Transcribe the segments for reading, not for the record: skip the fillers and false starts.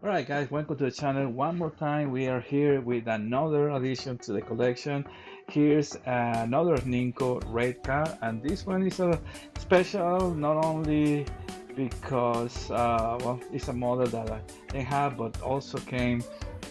Alright guys, welcome to the channel. One more time, we are here with another addition to the collection. Here's another Ninco raid car, and this one is a special not only because well, it's a model that I didn't have, but also came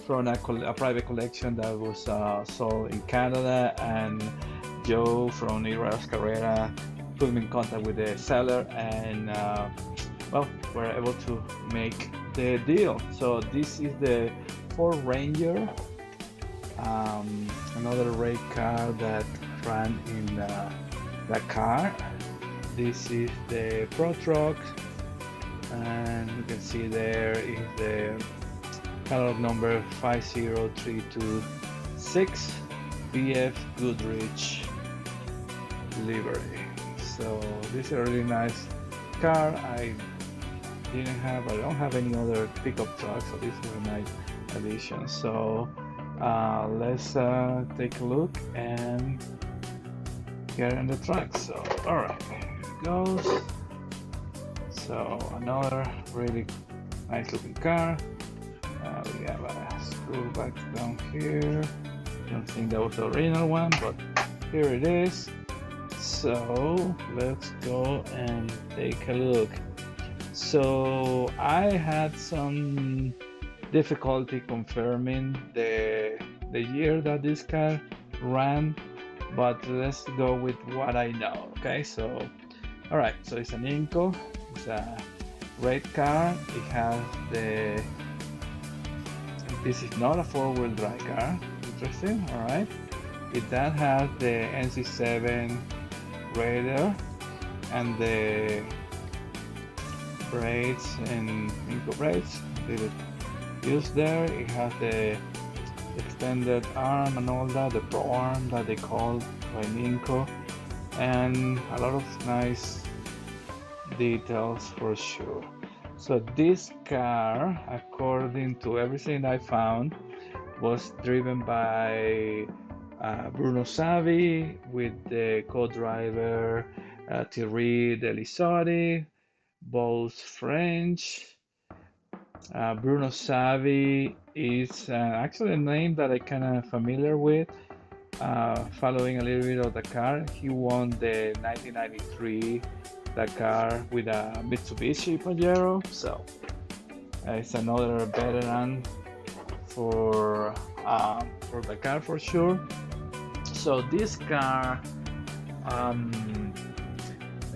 from a private collection that was sold in Canada, and Joe from Iras Carrera put me in contact with the seller, and well, we're able to make the deal. So this is the Ford Ranger, another race car that ran in Dakar. This is the Pro Truck, and you can see there is the catalog number 50326 BF Goodridge livery. So this is a really nice car. I don't have any other pickup truck, so this is a nice addition. So let's take a look and get in the truck. So all right, here it goes. So another really nice looking car. We have a screw back down here. Don't think that was the original one, but here it is. So let's go and take a look. So I had some difficulty confirming the year that this car ran, but let's go with what I know. Okay, so all right, so it's an Ninco. It's a red car. It has the. This is not a four-wheel drive car. Interesting. All right. It does have the NC7 radar and the brakes and Ninco brakes. Did it use there? It has the extended arm and all that, the pro arm that they call by Ninco, and a lot of nice details for sure. So this car, according to everything I found, was driven by Bruno Saby with the co-driver Thierry, Della, both French. Bruno Saby is actually a name that I kind of familiar with. Following a little bit of Dakar, he won the 1993 Dakar with a Mitsubishi Pajero, so it's another veteran for Dakar for sure. So this car,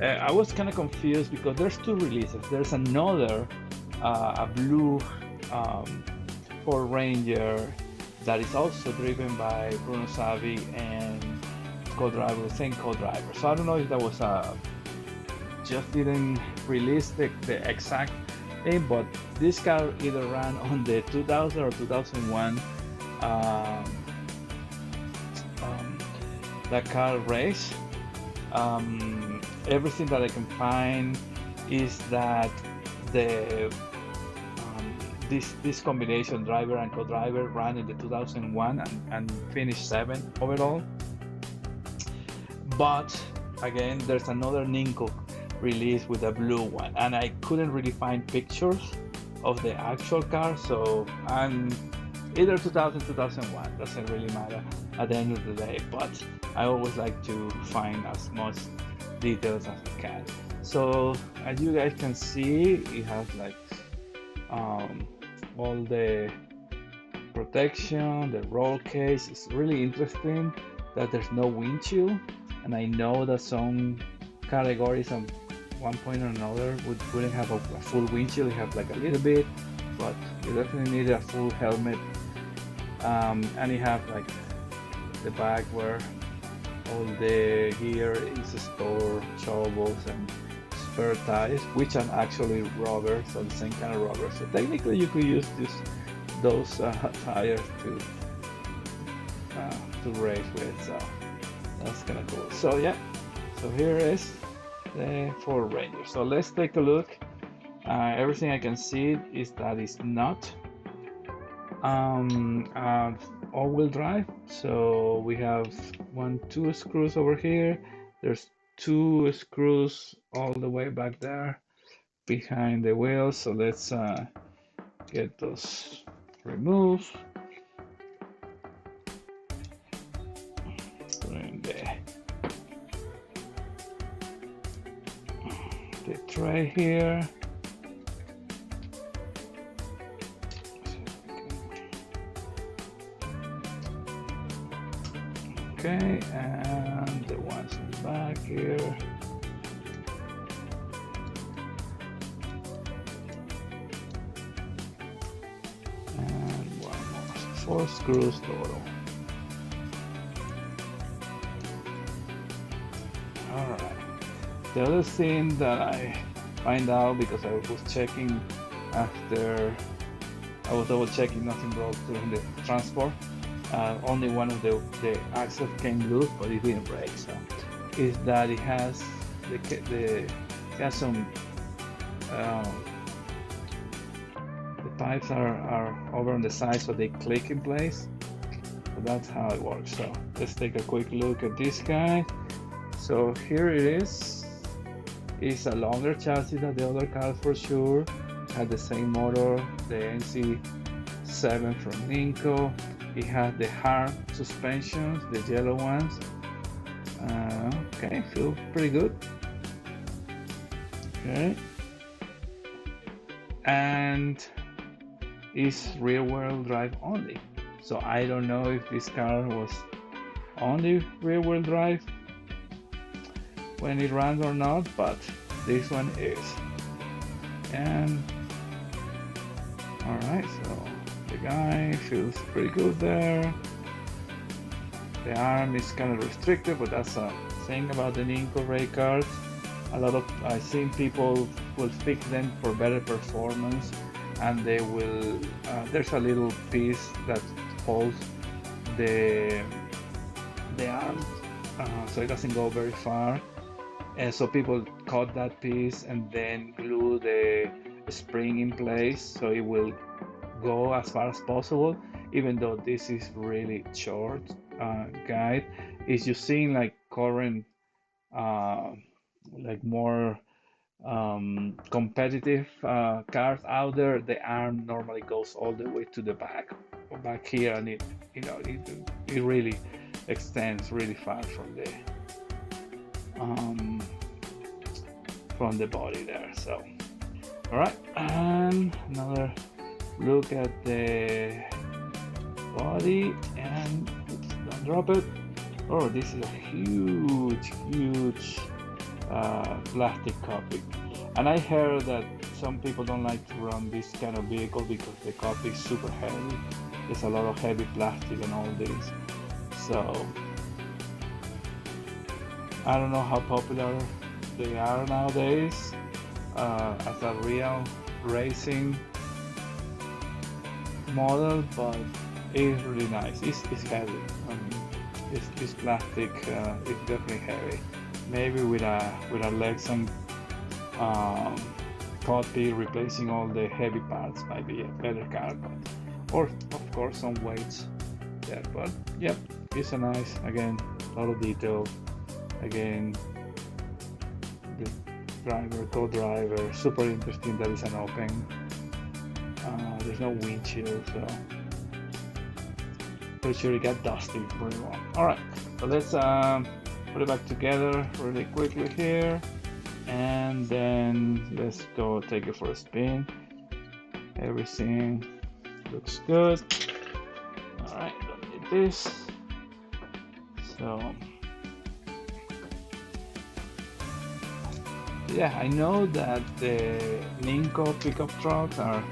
I was kind of confused because there's two releases. There's another, a blue Ford Ranger that is also driven by Bruno Savi and co-driver, same co-driver. So I don't know if that was just didn't release the exact thing, but this car either ran on the 2000 or 2001 Dakar race. Everything that I can find is that the this combination driver and co-driver ran in the 2001 and finished 7th overall. But again, there's another Ninco release with a blue one, and I couldn't really find pictures of the actual car. So I'm either 2000 2001, doesn't really matter at the end of the day, but I always like to find as much details as I can. So as you guys can see, it has like all the protection, the roll case. It's really interesting that there's no windshield, and I know that some categories at one point or another wouldn't have a full windshield. You have like a little bit, but you definitely need a full helmet. And you have like the bag where all the gear is stored, shovels and spare tires, which are actually rubber, so the same kind of rubber. So technically you could use those tires to race with. So that's kind of cool. So yeah, so here is the Ford Ranger. So let's take a look. Everything I can see is that it's not all-wheel drive. So we have two screws over here. There's two screws all the way back there behind the wheel. So let's get those removed. Put in the tray here. Okay, and the ones in the back here. And one more. 4 screws total. Alright. The other thing that I find out, because I was checking after, I was double checking nothing broke during the transport. Only one of the axles came loose, but it didn't break. So, is that it has some the pipes are over on the side, so they click in place. So that's how it works. So let's take a quick look at this guy. So here it is. It's a longer chassis than the other cars for sure. Had the same motor, the NC7 from Ninco. It had the hard suspensions, the yellow ones. Okay, feel pretty good. Okay. And it's rear-wheel drive only. So I don't know if this car was only rear-wheel drive when it runs or not, but this one is. And all right, so the guy feels pretty good there. The arm is kind of restricted, but that's a thing about the Ninco race cars. A lot of I've seen people will fix them for better performance, and they will. There's a little piece that holds the arm, so it doesn't go very far. And so people cut that piece and then glue the spring in place so it will go as far as possible, even though this is really short guide. Is you seeing like current like more competitive cars out there, the arm normally goes all the way to the back here, and it really extends really far from the body there. So all right, and another look at the body, and oops, don't drop it. Oh, this is a huge plastic cockpit, and I heard that some people don't like to run this kind of vehicle because the cockpit is super heavy. There's a lot of heavy plastic and all this, so I don't know how popular they are nowadays as a real racing model, but it's really nice. It's heavy. This plastic is definitely heavy. Maybe with a Lexan cockpit replacing all the heavy parts might be a better car, or of course some weights there. But yep, it's a nice, again, a lot of detail. Again, the driver, co-driver, super interesting that it's an open. There's no windshield, so pretty sure it got dusty pretty well. All right, so let's put it back together really quickly here, and then let's go take it for a spin. Everything looks good. All right, don't need this. So yeah, I know that the Ninco pickup trucks are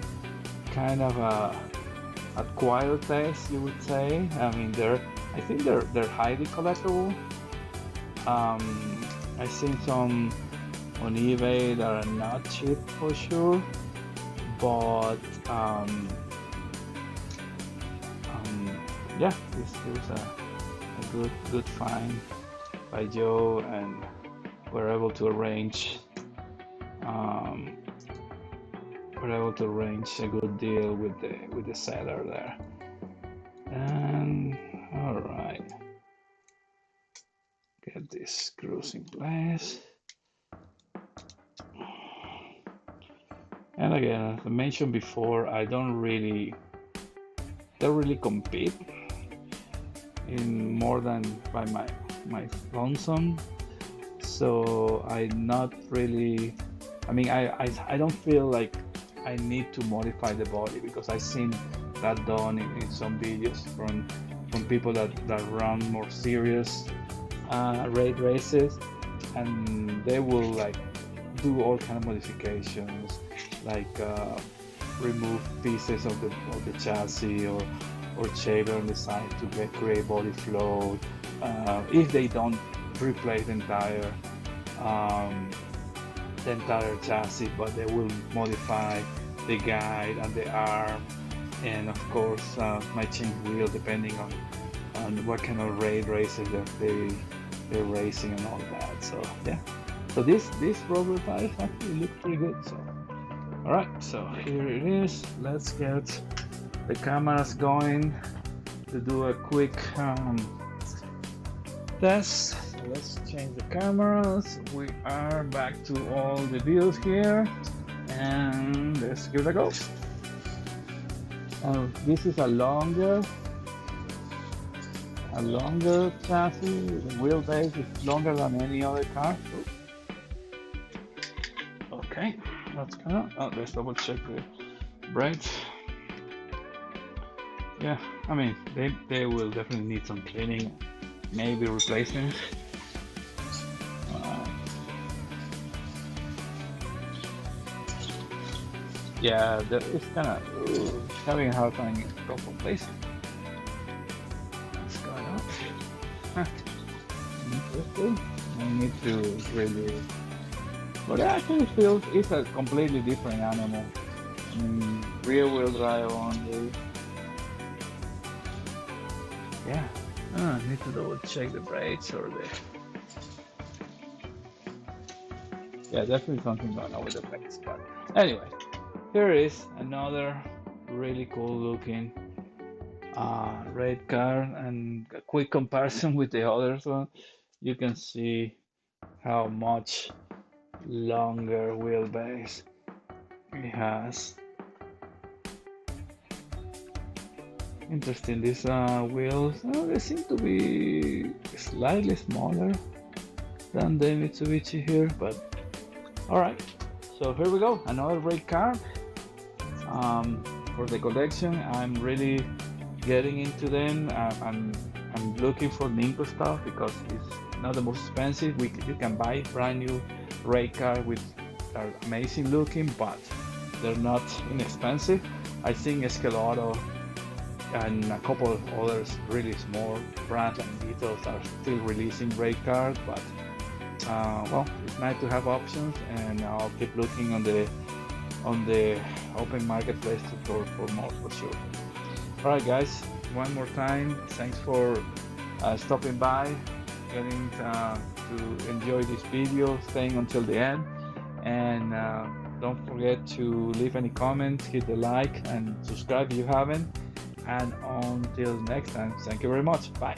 kind of a acquired taste, you would say. I mean, I think they're highly collectible. I've seen some on eBay that are not cheap for sure, but yeah, this was a good find by Joe, and we're able to arrange a good deal with the seller there. And all right, get these screws in place. And again, as I mentioned before, I don't really compete in more than by my lonesome. So I not really. I mean, I don't feel like I need to modify the body because I've seen that done in some videos from people that run more serious raid races, and they will like do all kind of modifications, like remove pieces of the chassis or shaver on the side to create body flow. If they don't replace the entire chassis, but they will modify the guide and the arm, and of course might change wheel depending on what kind of raid races that they're racing and all that. So yeah, so this prototype actually looks pretty good. So all right, so here it is. Let's get the cameras going to do a quick test. So let's change the cameras. We are back to all the views here, and let's give it a go. This is a longer chassis. The wheelbase is longer than any other car. Okay, that's kind of. Oh, let's double check the brakes. Yeah, I mean they will definitely need some cleaning, maybe replacement. Yeah, it's kind of having a hard time in a couple places. What's going on? Huh. Interesting. I need to really, but it actually feels it's a completely different animal. Rear wheel drive only. Yeah, I need to double check the brakes or the. Yeah, definitely something going on with the brakes. But anyway, here is another really cool looking red car, and a quick comparison with the others one. You can see how much longer wheelbase it has. Interesting, these wheels, they seem to be slightly smaller than the Mitsubishi here, but alright. So here we go, another red car for the collection. I'm really getting into them. I'm looking for Ninco stuff because it's not the most expensive. You can buy brand new race car with are amazing looking, but they're not inexpensive. I think Escalado and a couple of others really small brands and details are still releasing race cars, but well, it's nice to have options, and I'll keep looking on the open marketplace for more for sure. All right, guys, one more time, thanks for stopping by, getting to enjoy this video, staying until the end, and don't forget to leave any comments, hit the like, and subscribe if you haven't. And until next time, thank you very much. Bye.